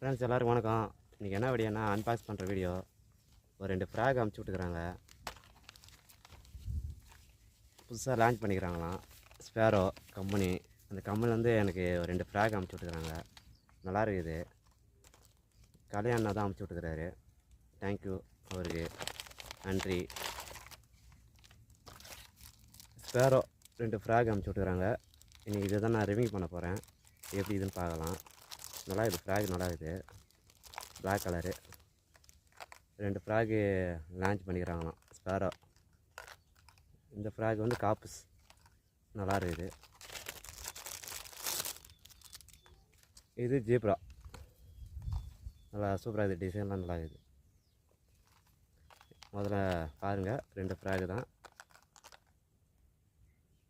Friends எல்லாருக்கும் வணக்கம். இன்றைக்கி என்ன வீடியோனா அன்பாக்ஸ் பண்ணுற வீடியோ. ஒரு 2 ஃப்ராக் அமுச்சு விட்டுக்கிறாங்க, புதுசாக லான்ச் பண்ணிக்கிறாங்களாம். ஸ்பேரோ கம்பெனி, அந்த கம்பெனிலேருந்து எனக்கு ஒரு 2 ஃப்ராக் அமுச்சு விட்டுக்கிறாங்க. நல்லா இருக்குது. கல்யாணா தான் அமுச்சு விட்டுக்கிறாரு. தேங்க்யூ அவருக்கு, நன்றி. ஸ்பேரோ 2 ஃப்ராக் அமுச்சு விட்டுக்கிறாங்க. இன்றைக்கி இதை தான் நான் ரிவ்யூ பண்ண போகிறேன். எப்படி இதுன்னு பார்க்கலாம். நல்லா இது ஃப்ராக் நல்லா இருக்குது. பிளாக் கலரு 2 ஃப்ராகு லான்ச் பண்ணிக்கிறாங்களாம் ஸ்பேரோ. இந்த ஃப்ராக் வந்து காப்பஸ் நல்லா இருக்குது. இது ஜீப்ரா நல்லா சூப்பராக இருக்குது. டிசைன்லாம் நல்லா இருக்குது. முதல்ல பாருங்கள், 2 ஃப்ராகு தான்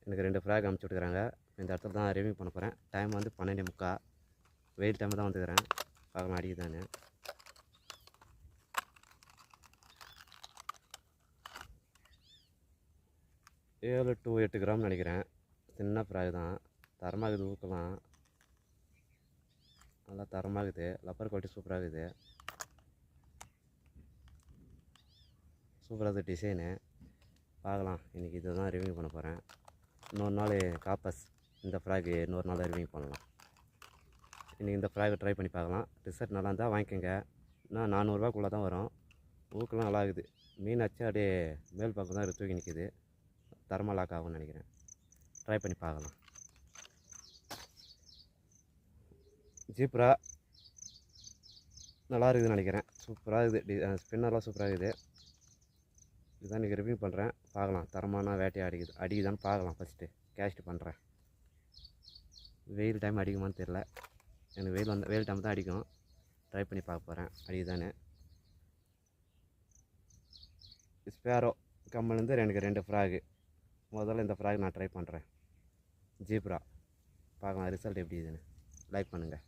எனக்கு 2 ஃப்ராக் அமுச்சு விட்டுக்கிறாங்க. இந்த இடத்துல தான் ரிவ்யூ பண்ண போகிறேன். டைம் வந்து 12:45. வெயில் டைம் தான் வந்துக்கிறேன். பார்க்கலாம் அடிக்குதானே. ஏழு to 8 கிராம் நினைக்கிறேன். சின்ன ஃப்ராக் தான். தரமாக இருக்குது. ஊக்கலாம் நல்லா தரமாக இருக்குது. லப்பர் குவாலிட்டி சூப்பராக இருக்குது. சூப்பராக இருக்குது டிசைனு. பார்க்கலாம். இன்றைக்கி இதை தான் ரிவ்யூ பண்ண போகிறேன். இன்னொரு நாள் காப்பஸ் இந்த ஃப்ராக்கு இன்னொரு நாள் ரிவ்யூ பண்ணலாம். இன்றைக்கி இந்த ஃப்ராக் ட்ரை பண்ணி பார்க்கலாம். ரிசல்ட் நல்லா இருந்தால் வாங்கிக்கோங்க. இன்னும் 400 ரூபாக்குள்ளே தான் வரும். ஊக்கெல்லாம் நல்லா இருக்குது. மீன் வச்சு அப்படியே மேல் பக்கம் தான் தூக்கி நிற்கிது. தரமாக லாக் ஆகும்னு நினைக்கிறேன். ட்ரை பண்ணி பார்க்கலாம். ஜீப்ரா நல்லா இருக்குதுன்னு நினைக்கிறேன். சூப்பராக இருக்குது. ஸ்பின்னர்லாம் சூப்பராக இருக்குது. இதுதான் இன்றைக்கி ரிவ்யூ பண்ணுறேன். பார்க்கலாம் தரமான வேட்டையாக அடிக்குதான்னு பார்க்கலாம். ஃபஸ்ட்டு கேஸ்ட் பண்ணுறேன். வெயில் டைம் அடிக்குமான்னு தெரில. எனக்கு வெயில் டைம் தான் அடிக்கும். ட்ரை பண்ணி பார்க்க போகிறேன் அடிக்குதானே. ஸ்பேரோ கம்பெனிலேருந்து எனக்கு 2 ஃப்ராகு. முதல்ல இந்த ஃப்ராக் நான் ட்ரை பண்ணுறேன். ஜீப்ரா பார்க்கலாம் ரிசல்ட் எப்படி இதுன்னு. லைக் பண்ணுங்கள்.